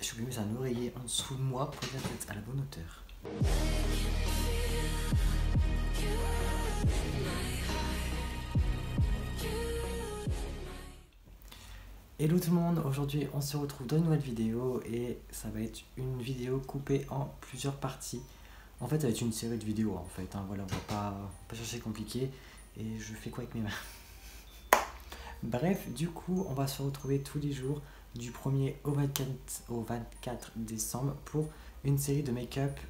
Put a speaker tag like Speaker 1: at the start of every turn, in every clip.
Speaker 1: je suis mis un oreiller en dessous de moi pour bien être à la bonne hauteur. Hello tout le monde, aujourd'hui on se retrouve dans une nouvelle vidéo et ça va être une vidéo coupée en plusieurs parties. En fait ça va être une série de vidéos en fait, hein, voilà, on va pas chercher compliqué. Et je fais quoi avec mes mains? Bref, du coup on va se retrouver tous les jours du 1er au 24 décembre pour une série de make-up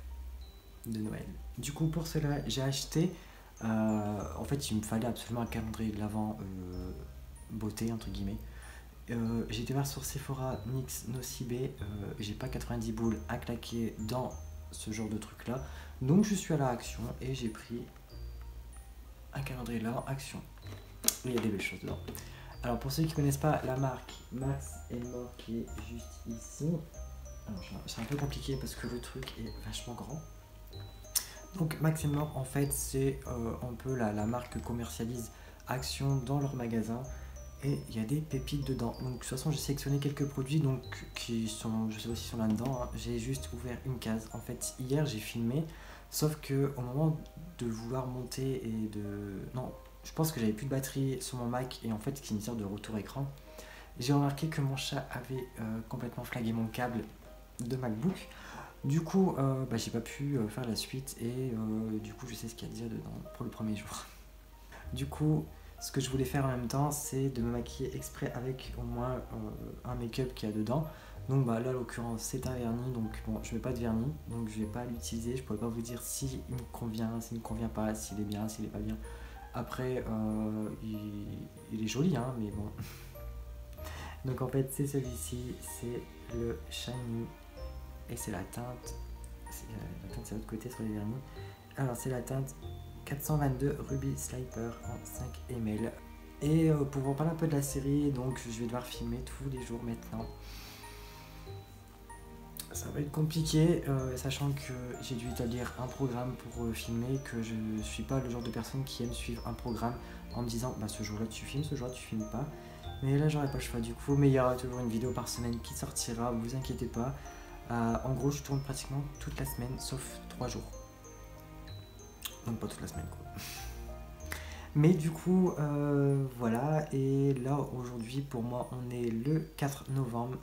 Speaker 1: de Noël. Du coup pour cela j'ai acheté, en fait il me fallait absolument un calendrier de l'Avent beauté entre guillemets. J'ai été voir sur Sephora, NYX, Nocibé, j'ai pas 90 boules à claquer dans ce genre de truc là, donc je suis à la Action et j'ai pris un calendrier là en Action. Il y a des belles choses dedans. Alors pour ceux qui connaissent pas la marque, Max & More qui est juste ici. Alors c'est un peu compliqué parce que le truc est vachement grand. Donc Max & More en fait c'est un peu la marque que commercialise Action dans leur magasin. Et il y a des pépites dedans. Donc de toute façon j'ai sélectionné quelques produits donc qui sont, je sais pas s'ils sont là-dedans, hein. J'ai juste ouvert une case. En fait hier j'ai filmé, sauf que au moment de vouloir monter et de... Non, je pense que j'avais plus de batterie sur mon Mac et en fait ce qui me sert de retour écran. J'ai remarqué que mon chat avait complètement flagué mon câble de MacBook. Du coup j'ai pas pu faire la suite et du coup je sais ce qu'il y a déjà dedans pour le premier jour. Du coup ce que je voulais faire en même temps, c'est de me maquiller exprès avec au moins un make-up qu'il y a dedans. Donc là, en l'occurrence, c'est un vernis, donc bon, je ne mets pas de vernis, donc je ne vais pas l'utiliser. Je ne pourrais pas vous dire s'il me convient, s'il ne me convient pas, s'il est bien, s'il n'est pas bien. Après, il est joli, hein, mais bon. Donc en fait, c'est celui-ci, c'est le Shiny, et c'est la teinte. La teinte, c'est de l'autre côté sur les vernis. Alors, c'est la teinte 422 Ruby Sliper en 5 ml. Et pour vous parler un peu de la série, donc je vais devoir filmer tous les jours maintenant. Ça va être compliqué, sachant que j'ai dû établir un programme pour filmer, que je ne suis pas le genre de personne qui aime suivre un programme en me disant bah ce jour-là tu filmes, ce jour-là tu filmes pas. Mais là j'aurai pas le choix du coup, mais il y aura toujours une vidéo par semaine qui sortira, vous inquiétez pas. En gros je tourne pratiquement toute la semaine sauf 3 jours. Donc pas toute la semaine quoi. Mais du coup voilà, et là aujourd'hui pour moi on est le 4 novembre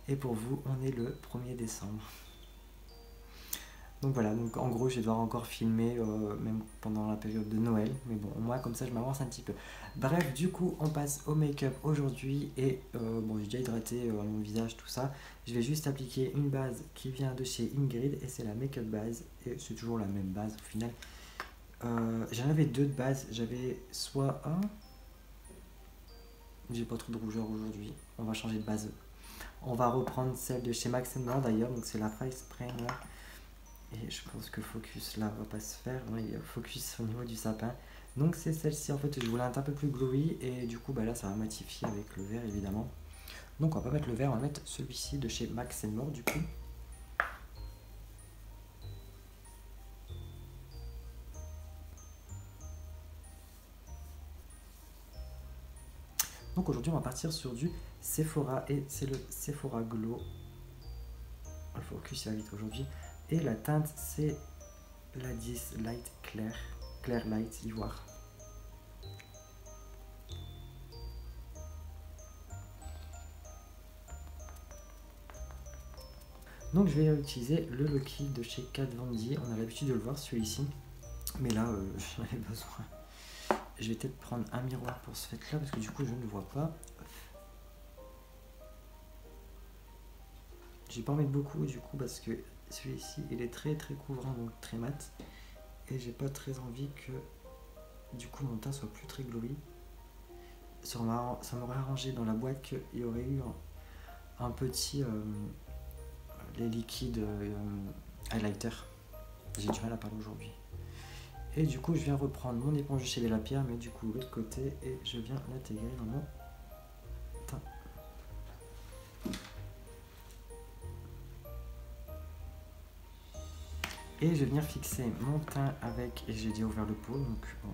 Speaker 1: et pour vous on est le 1er décembre. Donc voilà, donc en gros je vais devoir encore filmer même pendant la période de Noël, mais bon moi comme ça je m'avance un petit peu. Bref, du coup on passe au make-up aujourd'hui et bon j'ai déjà hydraté mon visage tout ça. Je vais juste appliquer une base qui vient de chez Ingrid et c'est la make-up base et c'est toujours la même base au final. J'en avais deux de base, j'avais soit un, j'ai pas trop de rougeur aujourd'hui, on va changer de base, on va reprendre celle de chez Max & More d'ailleurs, donc c'est la Face Primer et je pense que focus là va pas se faire, non, il y a focus au niveau du sapin, donc c'est celle-ci en fait, je voulais un peu plus glowy et du coup là ça va matifier avec le vert évidemment, donc on va pas mettre le vert, on va mettre celui-ci de chez Max & More du coup. Donc aujourd'hui on va partir sur du Sephora et c'est le Sephora Glow. Le focus il va vite aujourd'hui. Et la teinte c'est la 10 Light Clair Light Ivoire. Donc je vais utiliser le Lucky de chez Kat Von D. On a l'habitude de le voir celui-ci. Mais là j'en avais besoin. Je vais peut-être prendre un miroir pour ce fait là parce que du coup je ne le vois pas. J'ai pas en mettre beaucoup du coup parce que celui-ci il est très couvrant donc très mat. Et j'ai pas très envie que du coup mon teint soit plus très glowy. Ça m'aurait arrangé dans la boîte qu'il y aurait eu un petit les liquides highlighter. J'ai du mal à parler aujourd'hui. Et du coup je viens reprendre mon éponge chez Bella Pierre mais du coup l'autre côté et je viens l'intégrer dans mon teint. Et je vais venir fixer mon teint avec, et j'ai déjà ouvert le pot, donc bon.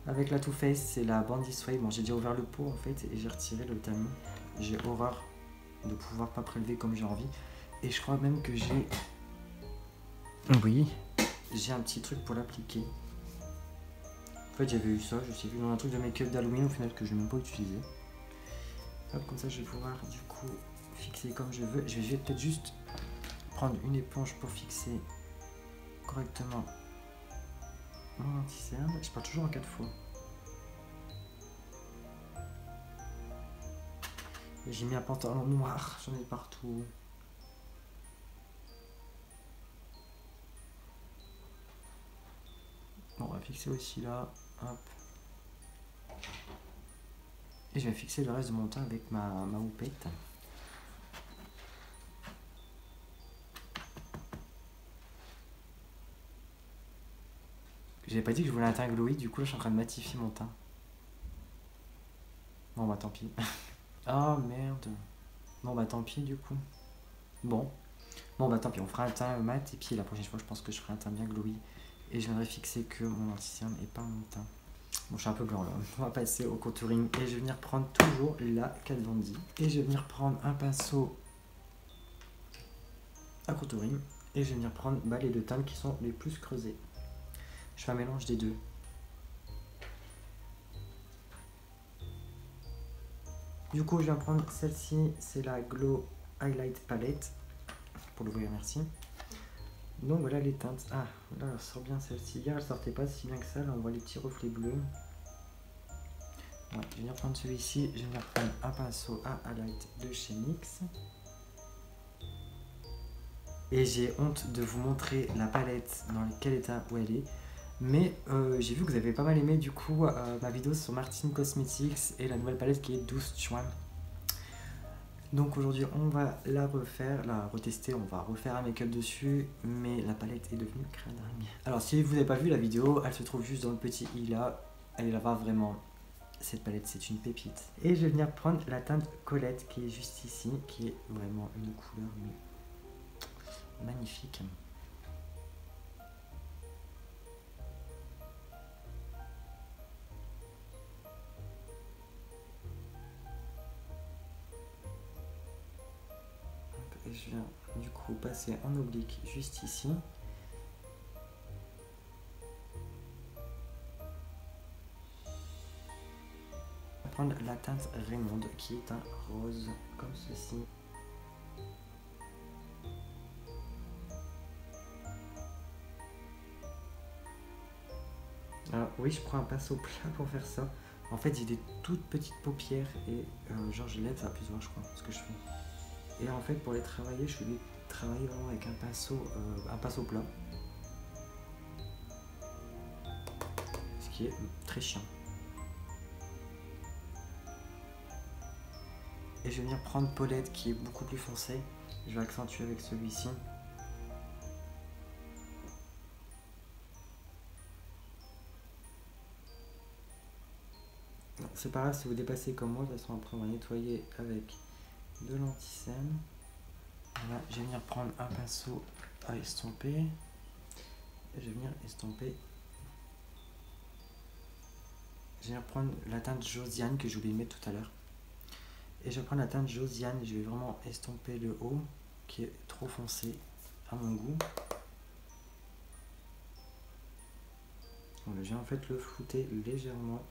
Speaker 1: Avec la Too Faced, c'est la Bandit Sway. Bon, j'ai déjà ouvert le pot en fait et j'ai retiré le tamis. J'ai horreur de pouvoir pas prélever comme j'ai envie. Et je crois même que j'ai... Oui, j'ai un petit truc pour l'appliquer. En fait, j'avais eu ça, je sais plus, dans un truc de make-up d'Halloween au final que je n'ai même pas utilisé. Hop, comme ça, je vais pouvoir du coup fixer comme je veux. Je vais peut-être juste prendre une éponge pour fixer correctement mon anti-cerne. Je pars toujours en 4 fois. J'ai mis un pantalon noir, j'en ai partout. Bon, on va fixer aussi là. Hop. Et je vais fixer le reste de mon teint avec ma houppette. J'avais pas dit que je voulais un teint glowy, du coup là, je suis en train de matifier mon teint. Bon bah tant pis. Oh merde. Bon bah tant pis du coup. Bon. Bon bah tant pis, on fera un teint mat et puis la prochaine fois je pense que je ferai un teint bien glowy. Et je viendrai fixer que mon anti-cerne et pas mon teint. Bon, je suis un peu blanc là. On va passer au contouring et je vais venir prendre toujours la Kat Von D. Et je vais venir prendre un pinceau à contouring. Et je vais venir prendre les deux teintes qui sont les plus creusées. Je fais un mélange des deux. Du coup, je viens prendre celle-ci, c'est la Glow Highlight Palette. Pour l'ouvrir, merci. Donc voilà les teintes. Ah, là, elle sort bien celle-ci. Hier, elle sortait pas si bien que ça. Là, on voit les petits reflets bleus. Ouais, je vais venir prendre celui-ci. Je vais venir prendre un pinceau à highlight de chez NYX. Et j'ai honte de vous montrer la palette dans quel état où elle est. Mais j'ai vu que vous avez pas mal aimé du coup ma vidéo sur Martin Cosmetics et la nouvelle palette qui est Douce Chuan. Donc aujourd'hui on va la refaire, la retester, on va refaire un make-up dessus, mais la palette est devenue cradingue. Alors si vous n'avez pas vu la vidéo, elle se trouve juste dans le petit i là, elle est là-bas vraiment, cette palette c'est une pépite. Et je vais venir prendre la teinte Colette qui est juste ici, qui est vraiment une couleur mais magnifique. Et je viens du coup passer en oblique juste ici. Prendre la teinte Raymond qui est un rose comme ceci. Alors oui, je prends un pinceau plat pour faire ça. En fait, j'ai des toutes petites paupières et genre je l'aide, ça va plus se voir je crois ce que je fais. Et en fait, pour les travailler, je vais travailler vraiment avec un pinceau plat. Ce qui est très chiant. Et je vais venir prendre Paulette qui est beaucoup plus foncé. Je vais accentuer avec celui-ci. C'est pas grave si vous dépassez comme moi, de toute façon après on va nettoyer avec de l'anti-cerne. Voilà, je vais venir prendre un pinceau à estomper. Et je vais venir estomper. Je vais venir prendre la teinte Josiane que j'ai oublié de mettre tout à l'heure. Et je vais prendre la teinte Josiane, je vais vraiment estomper le haut qui est trop foncé à mon goût. Voilà, je vais en fait le flouter légèrement.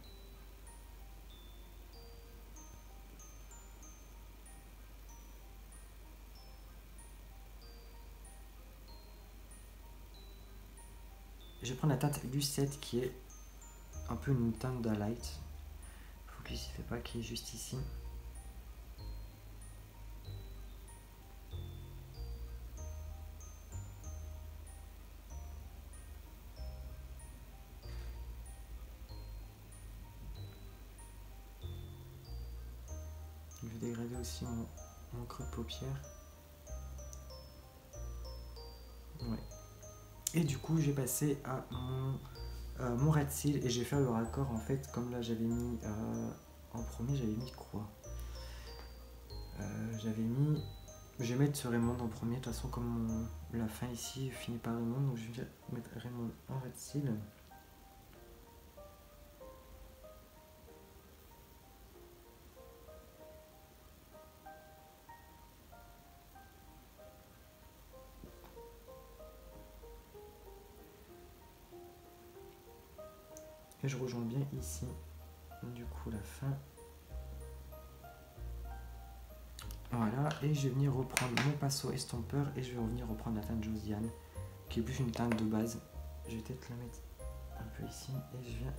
Speaker 1: Je vais prendre la teinte Lucette qui est un peu une teinte d'highlight. Focus il fait pas, qui est juste ici. Je vais dégrader aussi mon creux de paupière. Ouais. Et du coup, j'ai passé à mon red seal et je vais faire le raccord en fait. Comme là, j'avais mis en premier, j'avais mis quoi je vais mettre ce Raymond en premier. De toute façon, comme la fin ici finit par Raymond, donc je vais mettre Raymond en red seal. Et je rejoins bien ici, du coup la fin. Voilà, et je vais venir reprendre mon pinceau estompeur et je vais revenir reprendre la teinte Josiane, qui est plus une teinte de base. Je vais peut-être la mettre un peu ici et je viens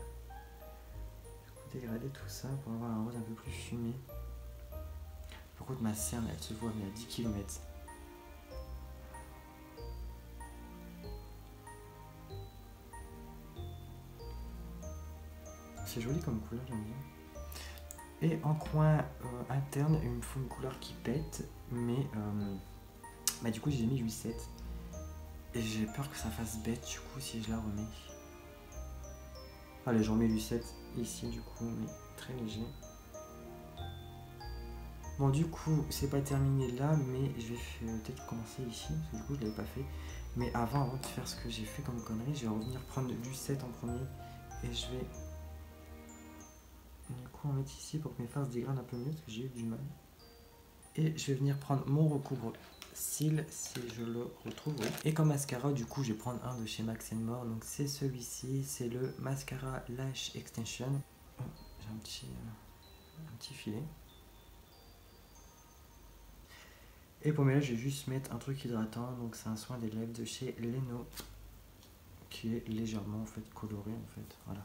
Speaker 1: dégrader tout ça pour avoir un rose un peu plus fumé. Par contre ma cerne elle se voit mais à 10 km. C'est joli comme couleur, j'aime bien. Et en coin interne, il me faut une couleur qui pète, mais du coup j'ai mis 8-7. Et j'ai peur que ça fasse bête du coup si je la remets. Allez, je remets 8-7 ici du coup, mais très léger. Bon du coup c'est pas terminé là, mais je vais peut-être commencer ici, parce que du coup je l'avais pas fait. Mais avant de faire ce que j'ai fait comme connerie, je vais revenir prendre du 7 en premier. Et je vais du coup en mettre ici pour que mes farces dégradent un peu mieux, parce que j'ai eu du mal. Et je vais venir prendre mon recouvre cils si je le retrouve. Oui. Et comme mascara, du coup, je vais prendre un de chez Max More. Donc c'est celui-ci, c'est le mascara Lash Extension. Oh, j'ai un petit filet. Et pour mes lèvres, je vais juste mettre un truc hydratant. Donc c'est un soin des lèvres de chez Leno, qui est légèrement en fait coloré en fait. Voilà.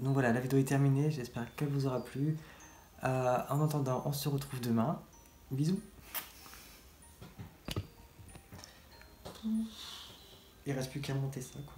Speaker 1: Donc voilà, la vidéo est terminée. J'espère qu'elle vous aura plu. En attendant, on se retrouve demain. Bisous. Il reste plus qu'à monter ça quoi.